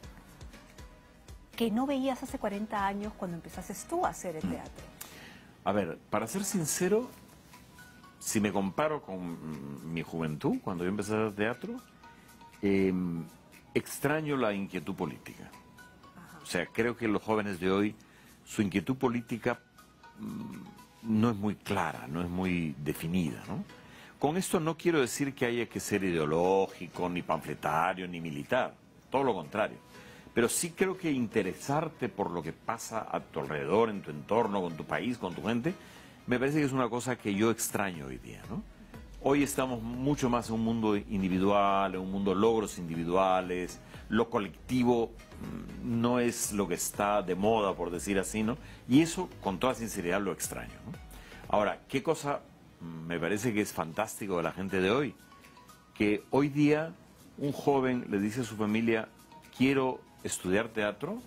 que no veías hace 40 años cuando empezaste tú a hacer el teatro? A ver, para ser sincero, si me comparo con mi juventud, cuando yo empecé a hacer teatro, extraño la inquietud política. Ajá. O sea, creo que los jóvenes de hoy, su inquietud política no es muy clara, no es muy definida, ¿no? Con esto no quiero decir que haya que ser ideológico, ni panfletario, ni militar, todo lo contrario. Pero sí creo que interesarte por lo que pasa a tu alrededor, en tu entorno, con tu país, con tu gente, me parece que es una cosa que yo extraño hoy día, ¿no? Hoy estamos mucho más en un mundo individual, en un mundo de logros individuales, lo colectivo no es lo que está de moda, por decir así, ¿no? Y eso, con toda sinceridad, lo extraño, ¿no? Ahora, ¿qué cosa me parece que es fantástico de la gente de hoy? Que hoy día un joven le dice a su familia, quiero estudiar teatro,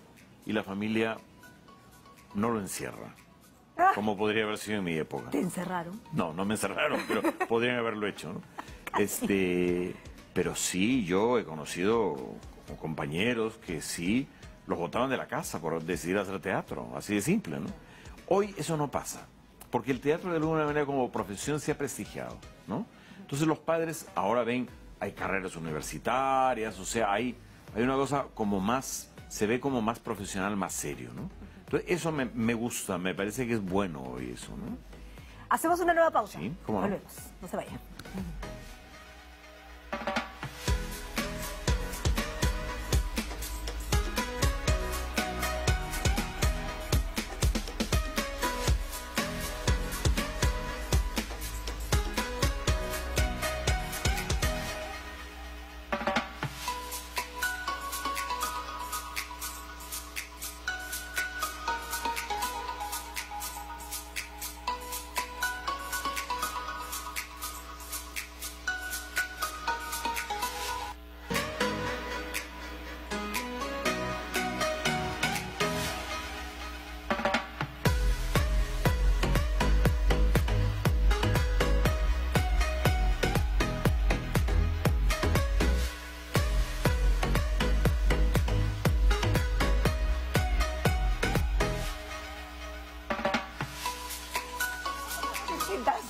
y la familia no lo encierra, como podría haber sido en mi época. ¿Te encerraron? No, no me encerraron, pero podrían haberlo hecho, ¿no? Pero sí, yo he conocido compañeros que sí los botaban de la casa por decidir hacer teatro, así de simple, ¿no? Hoy eso no pasa, porque el teatro de alguna manera como profesión se ha prestigiado, ¿no? Entonces los padres ahora ven, hay carreras universitarias, o sea, hay una cosa como más, se ve como más profesional, más serio, ¿no? Entonces eso me gusta, me parece que es bueno hoy eso, ¿no? Hacemos una nueva pausa. Sí, ¿cómo no? Volvemos, no se vayan.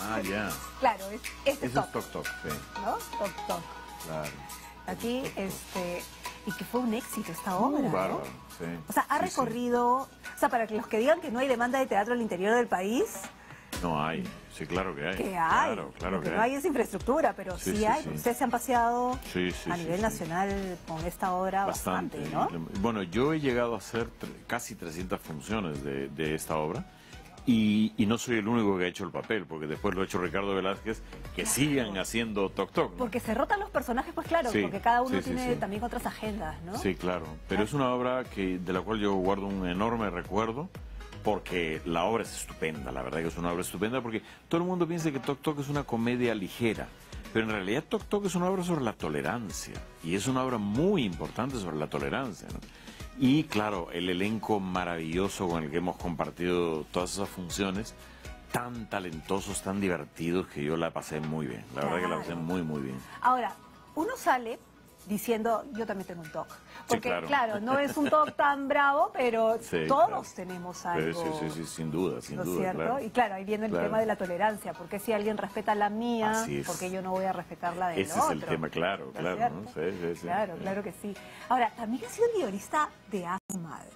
Ah, ya. Claro, este Eso Toc, es Toc Toc, sí, ¿no? Toc Toc. claro. Aquí, y que fue un éxito esta obra, ¿no? Bárbaro, sí. O sea, ha Sí, recorrido, o sea, para que los que digan que no hay demanda de teatro al interior del país, sí. No hay, sí, claro que hay. que hay. Claro Lo que que no hay es infraestructura, pero Sí, sí, sí, hay. sí. Ustedes se han paseado Sí, sí, a sí, nivel sí. nacional con esta obra bastante, ¿no? Bueno, yo he llegado a hacer casi 300 funciones de esta obra. Y no soy el único que ha hecho el papel, porque después lo ha hecho Ricardo Velázquez, que sigan haciendo Toc Toc, ¿no? Porque se rotan los personajes, pues claro, Sí, porque cada uno sí, sí, tiene sí. también otras agendas, ¿no? Sí, claro. Pero es una obra de la cual yo guardo un enorme recuerdo, porque la obra es estupenda, la verdad que es una obra estupenda, porque todo el mundo piensa que Toc Toc es una comedia ligera, pero en realidad Toc Toc es una obra sobre la tolerancia, y es una obra muy importante sobre la tolerancia, ¿no? Y claro, el elenco maravilloso con el que hemos compartido todas esas funciones, tan talentosos, tan divertidos, que yo la pasé muy bien, la verdad que la pasé muy, muy bien. Ahora, uno sale diciendo, yo también tengo un TOC. Porque, claro. claro, no es un TOC tan bravo, pero Sí, todos claro. tenemos algo. Sí, sin duda, sin ¿No es duda. cierto? Claro. Y claro, ahí viene el Claro. tema de la tolerancia, porque si alguien respeta la mía, Así es. porque yo no voy a respetar la del Ese otro. es el tema, claro, ¿No es claro, cierto? ¿no? Sí. Claro, claro que sí. Ahora, también ha sido guionista de A su madre.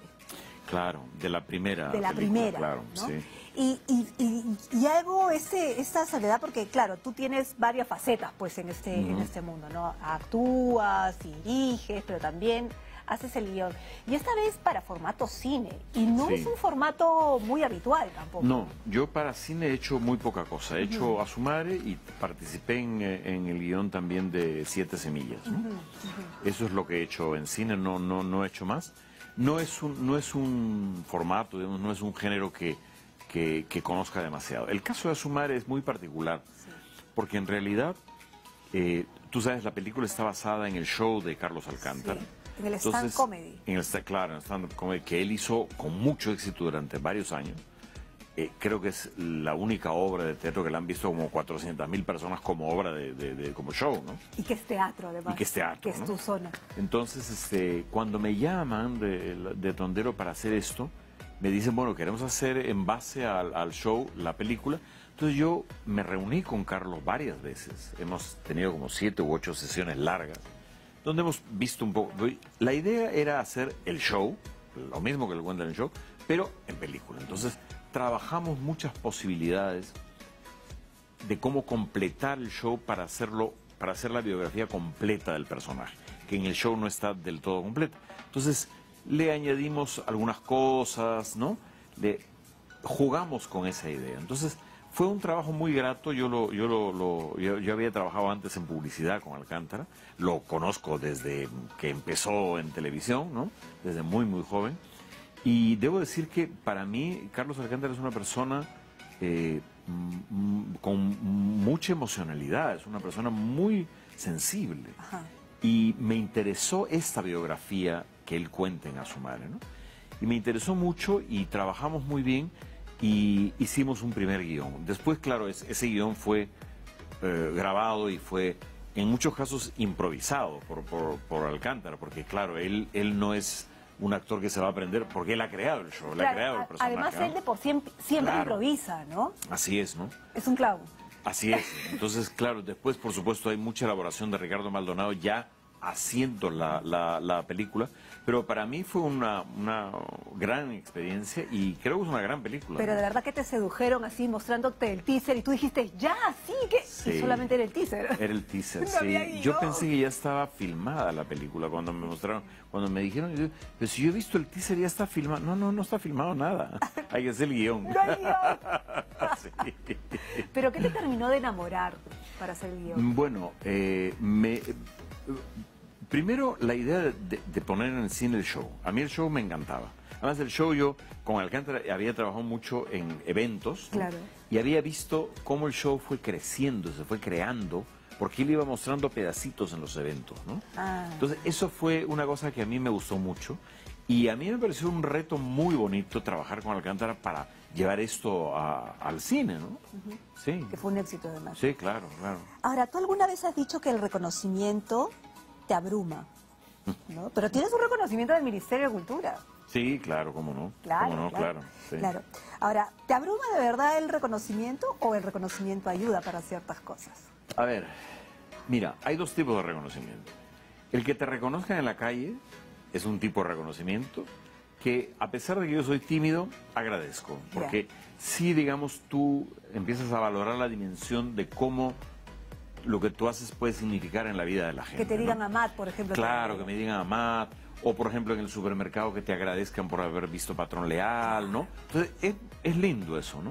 Claro, de la primera. De la película, primera, claro, ¿no? sí. Y hago esta soledad porque, claro, tú tienes varias facetas, pues, en este mundo, ¿no? Actúas, diriges, pero también haces el guión. Y esta vez para formato cine, y no Sí. es un formato muy habitual tampoco. No, yo para cine he hecho muy poca cosa. He hecho A su madre y participé en el guión también de Siete Semillas, ¿no? Eso es lo que he hecho en cine, no he hecho más. No es un formato, digamos, no es un género que conozca demasiado. El caso de A su madre es muy particular, porque en realidad, tú sabes, la película está basada en el show de Carlos Alcántara. Sí, en el stand comedy. Claro, en el stand comedy que él hizo con mucho éxito durante varios años. Creo que es la única obra de teatro que la han visto como 400.000 personas como obra como show, ¿no? Y que es teatro, además. Y que es teatro, que es ¿no? tu zona. Entonces, cuando me llaman de Tondero para hacer esto, me dicen, bueno, queremos hacer en base al show la película. Entonces yo me reuní con Carlos varias veces. Hemos tenido como 7 u 8 sesiones largas, donde hemos visto un poco. La idea era hacer el show, lo mismo que lo cuentan en el show, pero en película. Entonces trabajamos muchas posibilidades de cómo completar el show para hacer la biografía completa del personaje, que en el show no está del todo completa. Entonces le añadimos algunas cosas, ¿no? Jugamos con esa idea. Entonces fue un trabajo muy grato. Yo había trabajado antes en publicidad con Alcántara, lo conozco desde que empezó en televisión, ¿no? Desde muy, muy joven. Y debo decir que para mí Carlos Alcántara es una persona con mucha emocionalidad, es una persona muy sensible. Ajá. Y me interesó esta biografía que él cuenta en A su madre, ¿no? Y me interesó mucho y trabajamos muy bien y hicimos un primer guión. Después, claro, ese guión fue grabado y fue en muchos casos improvisado por Alcántara, porque claro, él no es un actor que se va a aprender porque él ha creado el show, él ha creado el personaje. Además, ¿no? él de por siempre Claro. improvisa, ¿no? Así es, ¿no? Es un clavo. Así es. Entonces, claro, después, por supuesto, hay mucha elaboración de Ricardo Maldonado ya haciendo la película, pero para mí fue una gran experiencia y creo que es una gran película. Pero ¿no? de verdad que te sedujeron así, mostrándote el teaser y tú dijiste, ya, sí, que... Sí. Y solamente era el teaser. Era el teaser, No había sí. guión. Yo pensé que ya estaba filmada la película cuando me mostraron, cuando me dijeron, pero si yo he visto el teaser ya está filmado. No está filmado nada. Hay que hacer el guión. No hay guión. Sí. ¿Pero qué te terminó de enamorar para hacer el guión? Bueno, primero la idea de poner en el cine el show. A mí el show me encantaba. Además del show yo con Alcántara había trabajado mucho en eventos, ¿no? Claro. Y había visto cómo el show fue creciendo, se fue creando, porque él iba mostrando pedacitos en los eventos, ¿no? Ah. Entonces eso fue una cosa que a mí me gustó mucho y a mí me pareció un reto muy bonito trabajar con Alcántara para llevar esto al cine, ¿no? Sí. Que fue un éxito además. Sí, claro, claro. Ahora, ¿tú alguna vez has dicho que el reconocimiento te abruma? ¿No? Pero tienes un reconocimiento del Ministerio de Cultura. Sí, claro, cómo no. Claro, Cómo no, claro. Sí. claro. Ahora, ¿te abruma de verdad el reconocimiento o el reconocimiento ayuda para ciertas cosas? A ver, mira, hay dos tipos de reconocimiento. El que te reconozcan en la calle es un tipo de reconocimiento que, a pesar de que yo soy tímido, agradezco. Porque sí, digamos, tú empiezas a valorar la dimensión de cómo lo que tú haces puede significar en la vida de la gente. Que te digan ¿no? Amat, por ejemplo. Claro, que me digan Amat, o por ejemplo en el supermercado que te agradezcan por haber visto Patrón Leal, ¿no? Entonces es lindo eso, ¿no?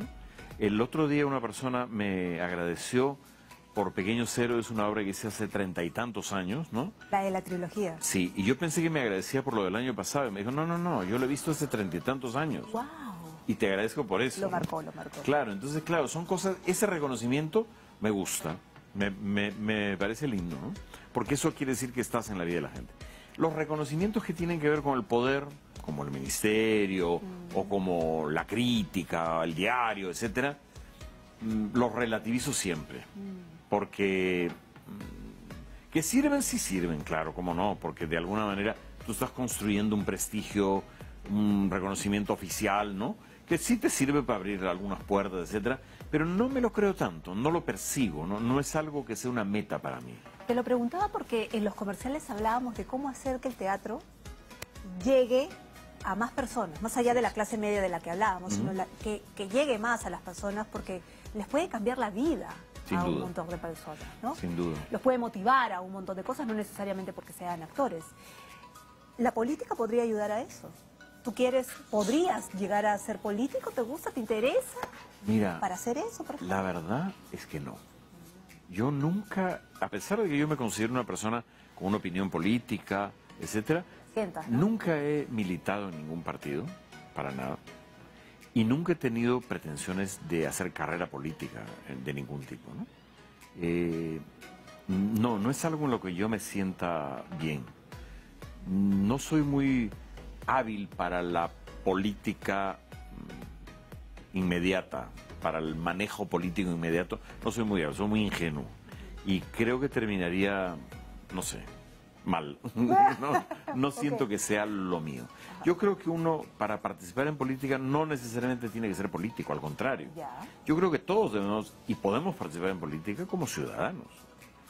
El otro día una persona me agradeció por Pequeños Héroes, una obra que hice hace 30 y tantos años, ¿no? La de la trilogía. Sí, y yo pensé que me agradecía por lo del año pasado, y me dijo, no, yo lo he visto hace 30 y tantos años. ¡Wow! Y te agradezco por eso. Lo ¿no? marcó, lo marcó. Claro, entonces, claro, son cosas, ese reconocimiento me gusta, me parece lindo, ¿no? Porque eso quiere decir que estás en la vida de la gente. Los reconocimientos que tienen que ver con el poder, como el ministerio, o como la crítica, el diario, etcétera, los relativizo siempre. Porque que sirven, sí sirven, claro, cómo no, porque de alguna manera tú estás construyendo un prestigio, un reconocimiento oficial, ¿no? Que sí te sirve para abrir algunas puertas, etcétera, pero no me lo creo tanto, no lo persigo, no es algo que sea una meta para mí. Te lo preguntaba porque en los comerciales hablábamos de cómo hacer que el teatro llegue a más personas, más allá de la clase media de la que hablábamos, sino que llegue más a las personas porque les puede cambiar la vida Sin a un duda. montón de personas, ¿no? Sin duda. Los puede motivar a un montón de cosas, no necesariamente porque sean actores. ¿La política podría ayudar a eso? ¿Tú podrías llegar a ser político? ¿Te gusta? ¿Te interesa? Mira, ¿Para hacer eso, por ejemplo? la verdad es que no. Yo nunca, a pesar de que yo me considero una persona con una opinión política, etcétera, Sientas, ¿no? nunca he militado en ningún partido, para nada, y nunca he tenido pretensiones de hacer carrera política de ningún tipo, ¿no? no es algo en lo que yo me sienta bien. No soy muy hábil para la política inmediata, para el manejo político inmediato. No soy muy hábil, soy muy ingenuo. Y creo que terminaría, no sé, mal. No siento que sea lo mío. Yo creo que uno, para participar en política, no necesariamente tiene que ser político, al contrario. Yo creo que todos debemos y podemos participar en política como ciudadanos.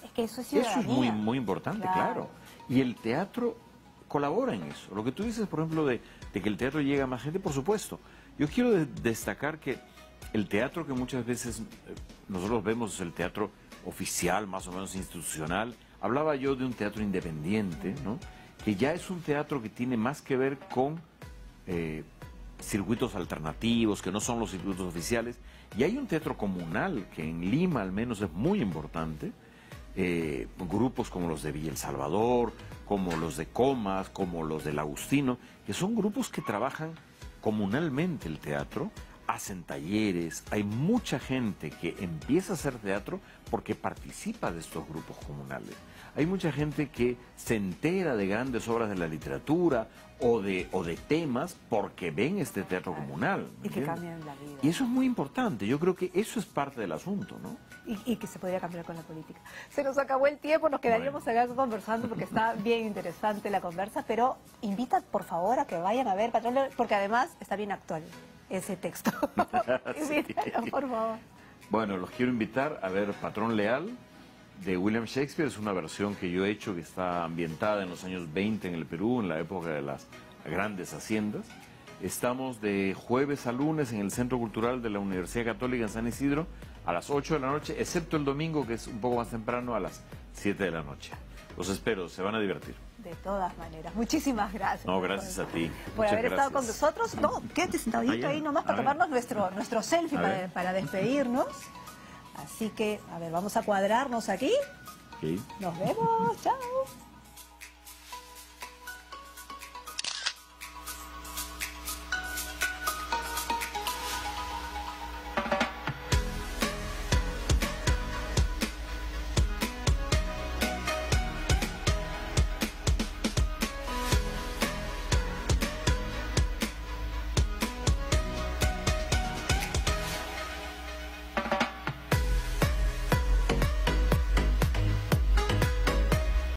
Es que eso es ciudadanía. Eso es muy, muy importante, claro. Y el teatro colabora en eso. Lo que tú dices, por ejemplo, de que el teatro llega a más gente, por supuesto. Yo quiero destacar que el teatro que muchas veces nosotros vemos es el teatro oficial, más o menos institucional. Hablaba yo de un teatro independiente, ¿no? Que ya es un teatro que tiene más que ver con circuitos alternativos, que no son los circuitos oficiales. Y hay un teatro comunal, que en Lima al menos es muy importante, grupos como los de Villa El Salvador, como los de Comas, como los del Agustino, que son grupos que trabajan comunalmente el teatro, hacen talleres, hay mucha gente que empieza a hacer teatro porque participa de estos grupos comunales. Hay mucha gente que se entera de grandes obras de la literatura o de temas porque ven este teatro comunal. Y que cambian la vida. Y eso es muy importante, yo creo que eso es parte del asunto, ¿no? Y que se podría cambiar con la política. Se nos acabó el tiempo, nos quedaríamos acá conversando porque está bien interesante la conversa, pero invita por favor a que vayan a ver Patrón Leal, porque además está bien actual ese texto. Invítalos, por favor. Bueno, los quiero invitar a ver Patrón Leal de William Shakespeare. Es una versión que yo he hecho que está ambientada en los años 20 en el Perú, en la época de las grandes haciendas. Estamos de jueves a lunes en el Centro Cultural de la Universidad Católica en San Isidro a las 8 de la noche, excepto el domingo, que es un poco más temprano, a las 7 de la noche. Los espero, se van a divertir. De todas maneras. Muchísimas gracias. No, gracias a ti. Por haber estado con nosotros. No, quédate sentadito ahí nomás para tomarnos nuestro selfie para despedirnos. Así que, a ver, vamos a cuadrarnos aquí. Okay. Nos vemos. Chao.